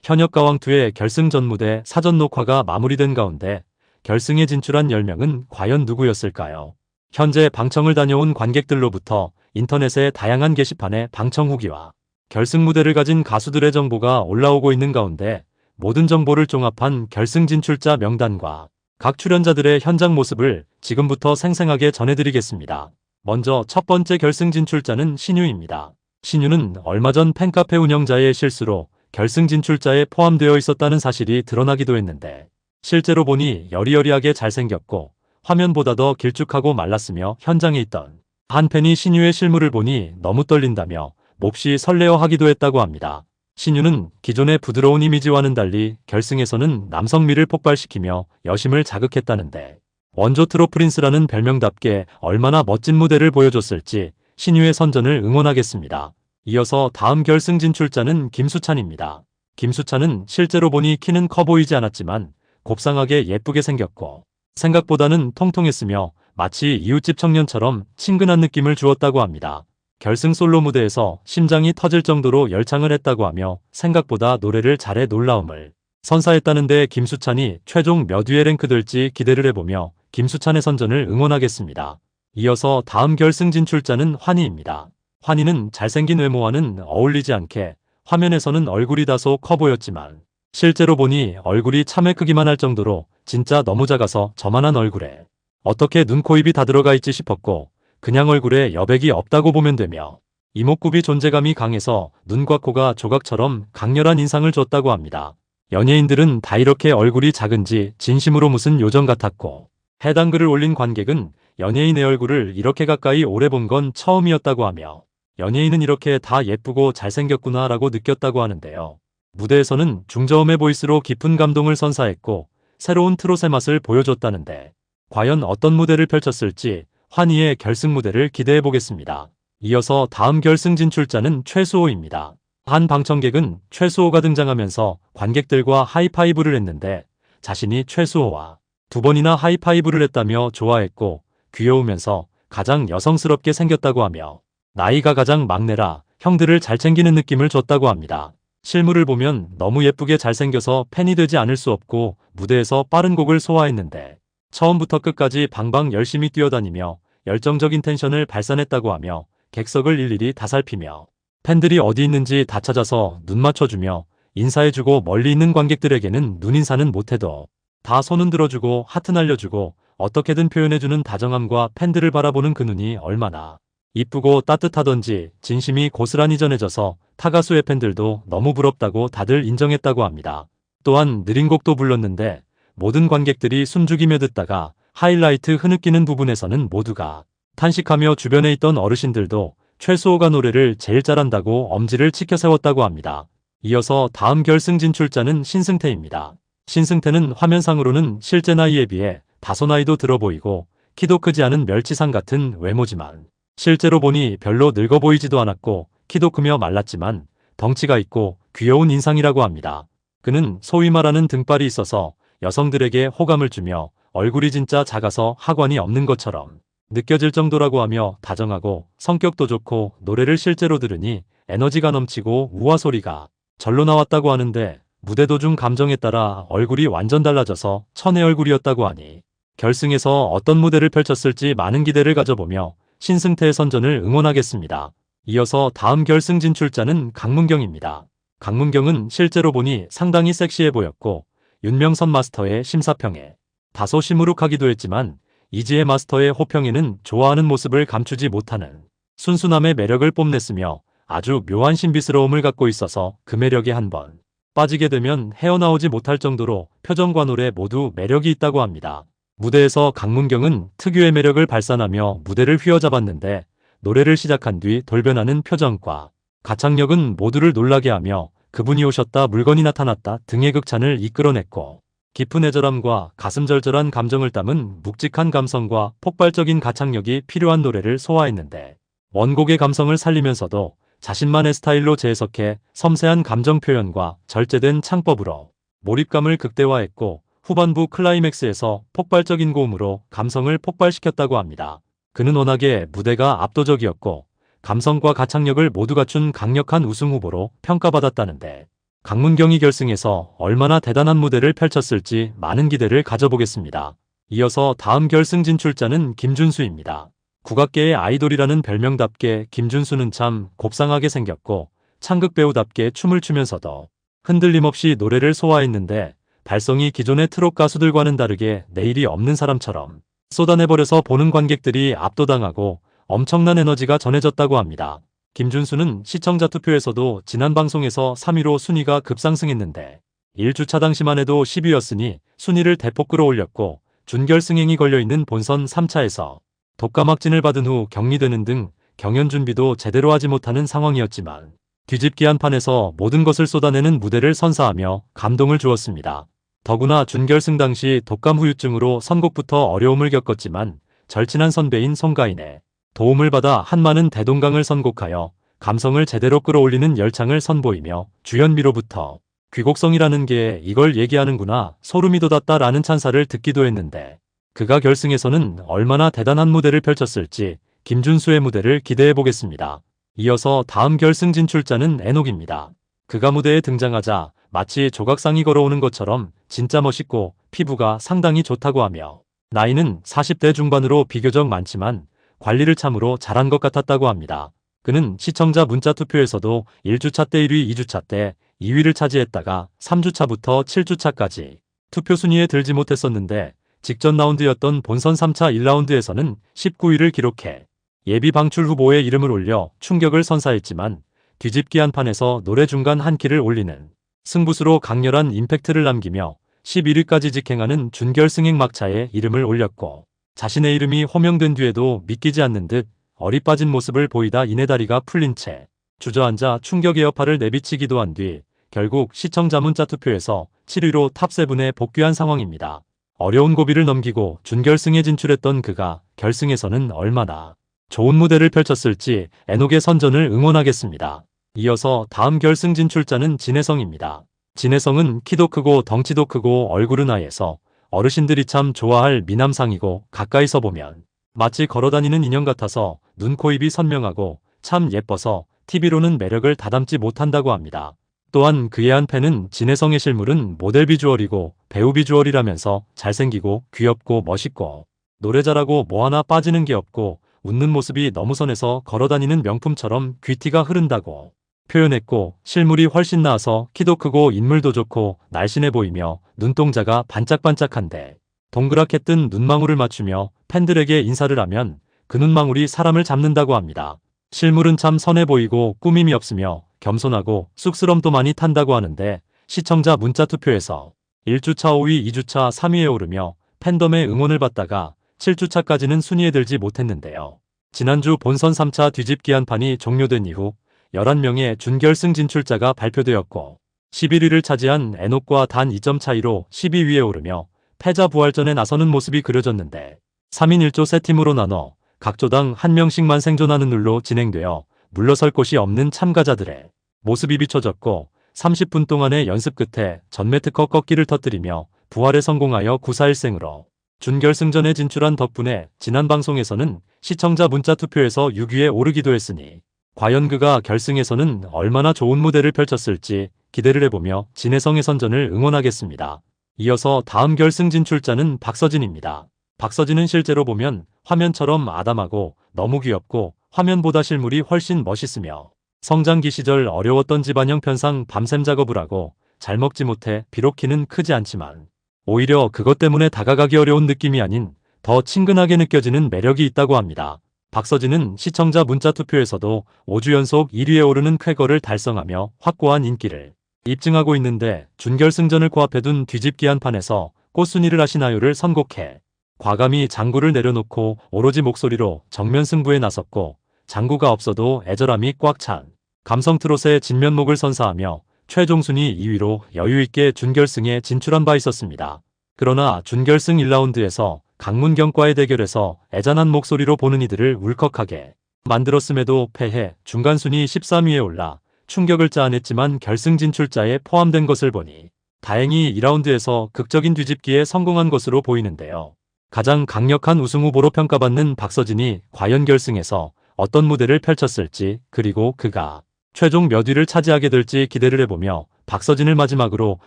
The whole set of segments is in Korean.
현역가왕2의 결승전 무대 사전 녹화가 마무리된 가운데 결승에 진출한 10명은 과연 누구였을까요? 현재 방청을 다녀온 관객들로부터 인터넷의 다양한 게시판에 방청 후기와 결승 무대를 가진 가수들의 정보가 올라오고 있는 가운데 모든 정보를 종합한 결승 진출자 명단과 각 출연자들의 현장 모습을 지금부터 생생하게 전해드리겠습니다. 먼저 첫 번째 결승 진출자는 신유입니다. 신유는 얼마 전 팬카페 운영자의 실수로 결승 진출자에 포함되어 있었다는 사실이 드러나기도 했는데 실제로 보니 여리여리하게 잘생겼고 화면보다 더 길쭉하고 말랐으며 현장에 있던 한 팬이 신유의 실물을 보니 너무 떨린다며 몹시 설레어하기도 했다고 합니다. 신유는 기존의 부드러운 이미지와는 달리 결승에서는 남성미를 폭발시키며 여심을 자극했다는데 원조 트로프린스라는 별명답게 얼마나 멋진 무대를 보여줬을지 신유의 선전을 응원하겠습니다. 이어서 다음 결승 진출자는 김수찬입니다. 김수찬은 실제로 보니 키는 커 보이지 않았지만 곱상하게 예쁘게 생겼고 생각보다는 통통했으며 마치 이웃집 청년처럼 친근한 느낌을 주었다고 합니다. 결승 솔로 무대에서 심장이 터질 정도로 열창을 했다고 하며 생각보다 노래를 잘해 놀라움을 선사했다는데 김수찬이 최종 몇 위에 랭크될지 기대를 해보며 김수찬의 선전을 응원하겠습니다. 이어서 다음 결승 진출자는 환희입니다. 환희는 잘생긴 외모와는 어울리지 않게 화면에서는 얼굴이 다소 커 보였지만 실제로 보니 얼굴이 참외 크기만 할 정도로 진짜 너무 작아서 저만한 얼굴에 어떻게 눈, 코, 입이 다 들어가 있지 싶었고 그냥 얼굴에 여백이 없다고 보면 되며 이목구비 존재감이 강해서 눈과 코가 조각처럼 강렬한 인상을 줬다고 합니다. 연예인들은 다 이렇게 얼굴이 작은지 진심으로 무슨 요정 같았고 해당 글을 올린 관객은 연예인의 얼굴을 이렇게 가까이 오래 본 건 처음이었다고 하며 연예인은 이렇게 다 예쁘고 잘생겼구나 라고 느꼈다고 하는데요. 무대에서는 중저음의 보이스로 깊은 감동을 선사했고 새로운 트롯의 맛을 보여줬다는데 과연 어떤 무대를 펼쳤을지 환희의 결승 무대를 기대해보겠습니다. 이어서 다음 결승 진출자는 최수호입니다. 한 방청객은 최수호가 등장하면서 관객들과 하이파이브를 했는데 자신이 최수호와 2번이나 하이파이브를 했다며 좋아했고 귀여우면서 가장 여성스럽게 생겼다고 하며 나이가 가장 막내라 형들을 잘 챙기는 느낌을 줬다고 합니다. 실물을 보면 너무 예쁘게 잘생겨서 팬이 되지 않을 수 없고 무대에서 빠른 곡을 소화했는데 처음부터 끝까지 방방 열심히 뛰어다니며 열정적인 텐션을 발산했다고 하며 객석을 일일이 다 살피며 팬들이 어디 있는지 다 찾아서 눈 맞춰주며 인사해주고 멀리 있는 관객들에게는 눈인사는 못해도 다 손은 들어주고 하트 날려주고 어떻게든 표현해주는 다정함과 팬들을 바라보는 그 눈이 얼마나 이쁘고 따뜻하던지 진심이 고스란히 전해져서 타가수의 팬들도 너무 부럽다고 다들 인정했다고 합니다. 또한 느린 곡도 불렀는데 모든 관객들이 숨죽이며 듣다가 하이라이트 흐느끼는 부분에서는 모두가 탄식하며 주변에 있던 어르신들도 최수호가 노래를 제일 잘한다고 엄지를 치켜 세웠다고 합니다. 이어서 다음 결승 진출자는 신승태입니다. 신승태는 화면상으로는 실제 나이에 비해 다소 나이도 들어 보이고 키도 크지 않은 멸치상 같은 외모지만 실제로 보니 별로 늙어 보이지도 않았고 키도 크며 말랐지만 덩치가 있고 귀여운 인상이라고 합니다. 그는 소위 말하는 등발이 있어서 여성들에게 호감을 주며 얼굴이 진짜 작아서 하관이 없는 것처럼 느껴질 정도라고 하며 다정하고 성격도 좋고 노래를 실제로 들으니 에너지가 넘치고 우아 소리가 절로 나왔다고 하는데 무대 도중 감정에 따라 얼굴이 완전 달라져서 천의 얼굴이었다고 하니 결승에서 어떤 무대를 펼쳤을지 많은 기대를 가져보며 신승태의 선전을 응원하겠습니다. 이어서 다음 결승 진출자는 강문경입니다. 강문경은 실제로 보니 상당히 섹시해 보였고 윤명선 마스터의 심사평에 다소 시무룩하기도 했지만 이지혜 마스터의 호평에는 좋아하는 모습을 감추지 못하는 순수남의 매력을 뽐냈으며 아주 묘한 신비스러움을 갖고 있어서 그 매력에 한번 빠지게 되면 헤어나오지 못할 정도로 표정과 노래 모두 매력이 있다고 합니다. 무대에서 강문경은 특유의 매력을 발산하며 무대를 휘어잡았는데 노래를 시작한 뒤 돌변하는 표정과 가창력은 모두를 놀라게 하며 그분이 오셨다 물건이 나타났다 등의 극찬을 이끌어냈고 깊은 애절함과 가슴절절한 감정을 담은 묵직한 감성과 폭발적인 가창력이 필요한 노래를 소화했는데 원곡의 감성을 살리면서도 자신만의 스타일로 재해석해 섬세한 감정 표현과 절제된 창법으로 몰입감을 극대화했고 후반부 클라이맥스에서 폭발적인 고음으로 감성을 폭발시켰다고 합니다. 그는 워낙에 무대가 압도적이었고 감성과 가창력을 모두 갖춘 강력한 우승 후보로 평가받았다는데 강문경이 결승에서 얼마나 대단한 무대를 펼쳤을지 많은 기대를 가져보겠습니다. 이어서 다음 결승 진출자는 김준수입니다. 국악계의 아이돌이라는 별명답게 김준수는 참 곱상하게 생겼고 창극 배우답게 춤을 추면서도 흔들림 없이 노래를 소화했는데 발성이 기존의 트롯 가수들과는 다르게 내일이 없는 사람처럼 쏟아내버려서 보는 관객들이 압도당하고 엄청난 에너지가 전해졌다고 합니다. 김준수는 시청자 투표에서도 지난 방송에서 3위로 순위가 급상승했는데 1주차 당시만 해도 10위였으니 순위를 대폭 끌어올렸고 준결승행이 걸려있는 본선 3차에서 독감확진을 받은 후 격리되는 등 경연 준비도 제대로 하지 못하는 상황이었지만 뒤집기 한판에서 모든 것을 쏟아내는 무대를 선사하며 감동을 주었습니다. 더구나 준결승 당시 독감 후유증으로 선곡부터 어려움을 겪었지만 절친한 선배인 송가인의 도움을 받아 한많은 대동강을 선곡하여 감성을 제대로 끌어올리는 열창을 선보이며 주현미로부터 귀곡성이라는 게 이걸 얘기하는구나 소름이 돋았다라는 찬사를 듣기도 했는데 그가 결승에서는 얼마나 대단한 무대를 펼쳤을지 김준수의 무대를 기대해보겠습니다. 이어서 다음 결승 진출자는 에녹입니다. 그가 무대에 등장하자 마치 조각상이 걸어오는 것처럼 진짜 멋있고 피부가 상당히 좋다고 하며 나이는 40대 중반으로 비교적 많지만 관리를 참으로 잘한 것 같았다고 합니다. 그는 시청자 문자 투표에서도 1주차 때 1위, 2주차 때 2위를 차지했다가 3주차부터 7주차까지 투표 순위에 들지 못했었는데 직전 라운드였던 본선 3차 1라운드에서는 19위를 기록해 예비 방출 후보의 이름을 올려 충격을 선사했지만 뒤집기 한판에서 노래 중간 한 키를 올리는 승부수로 강렬한 임팩트를 남기며 11위까지 직행하는 준결승행 막차에 이름을 올렸고 자신의 이름이 호명된 뒤에도 믿기지 않는 듯 어리빠진 모습을 보이다 이내 다리가 풀린 채 주저앉아 충격의 여파를 내비치기도 한 뒤 결국 시청자 문자 투표에서 7위로 탑7에 복귀한 상황입니다. 어려운 고비를 넘기고 준결승에 진출했던 그가 결승에서는 얼마나 좋은 무대를 펼쳤을지 에녹의 선전을 응원하겠습니다. 이어서 다음 결승 진출자는 진혜성입니다. 진혜성은 키도 크고 덩치도 크고 얼굴은 하얘서 어르신들이 참 좋아할 미남상이고 가까이서 보면 마치 걸어다니는 인형 같아서 눈, 코, 입이 선명하고 참 예뻐서 TV로는 매력을 다담지 못한다고 합니다. 또한 그의 한 팬은 진혜성의 실물은 모델 비주얼이고 배우 비주얼이라면서 잘생기고 귀엽고 멋있고 노래 잘하고 뭐 하나 빠지는 게 없고 웃는 모습이 너무 선해서 걸어다니는 명품처럼 귀티가 흐른다고 표현했고 실물이 훨씬 나아서 키도 크고 인물도 좋고 날씬해 보이며 눈동자가 반짝반짝한데 동그랗게 뜬 눈망울을 맞추며 팬들에게 인사를 하면 그 눈망울이 사람을 잡는다고 합니다. 실물은 참 선해 보이고 꾸밈이 없으며 겸손하고 쑥스럼도 많이 탄다고 하는데 시청자 문자 투표에서 1주차 5위, 2주차 3위에 오르며 팬덤의 응원을 받다가 7주차까지는 순위에 들지 못했는데요. 지난주 본선 3차 뒤집기 한판이 종료된 이후 11명의 준결승 진출자가 발표되었고 11위를 차지한 에녹과 단 2점 차이로 12위에 오르며 패자 부활전에 나서는 모습이 그려졌는데 3인 1조 세 팀으로 나눠 각 조당 한 명씩만 생존하는 룰로 진행되어 물러설 곳이 없는 참가자들의 모습이 비춰졌고 30분 동안의 연습 끝에 전매 특허 꺾기를 터뜨리며 부활에 성공하여 941승으로 준결승전에 진출한 덕분에 지난 방송에서는 시청자 문자 투표에서 6위에 오르기도 했으니 과연 그가 결승에서는 얼마나 좋은 무대를 펼쳤을지 기대를 해보며 진혜성의 선전을 응원하겠습니다. 이어서 다음 결승 진출자는 박서진입니다. 박서진은 실제로 보면 화면처럼 아담하고 너무 귀엽고 화면보다 실물이 훨씬 멋있으며 성장기 시절 어려웠던 집안형 편상 밤샘 작업을 하고 잘 먹지 못해 비록 키는 크지 않지만 오히려 그것 때문에 다가가기 어려운 느낌이 아닌 더 친근하게 느껴지는 매력이 있다고 합니다. 박서진은 시청자 문자 투표에서도 5주 연속 1위에 오르는 쾌거를 달성하며 확고한 인기를 입증하고 있는데 준결승전을 코앞에 둔 뒤집기 한판에서 꽃순이를 하시나요를 선곡해 과감히 장구를 내려놓고 오로지 목소리로 정면 승부에 나섰고 장구가 없어도 애절함이 꽉 찬 감성 트롯의 진면목을 선사하며 최종 순위 2위로 여유있게 준결승에 진출한 바 있었습니다. 그러나 준결승 1라운드에서 강문경과의 대결에서 애잔한 목소리로 보는 이들을 울컥하게 만들었음에도 패해 중간 순위 13위에 올라 충격을 자아냈지만 결승 진출자에 포함된 것을 보니 다행히 2라운드에서 극적인 뒤집기에 성공한 것으로 보이는데요. 가장 강력한 우승 후보로 평가받는 박서진이 과연 결승에서 어떤 무대를 펼쳤을지 그리고 그가 최종 몇 위를 차지하게 될지 기대를 해보며 박서진을 마지막으로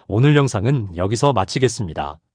오늘 영상은 여기서 마치겠습니다.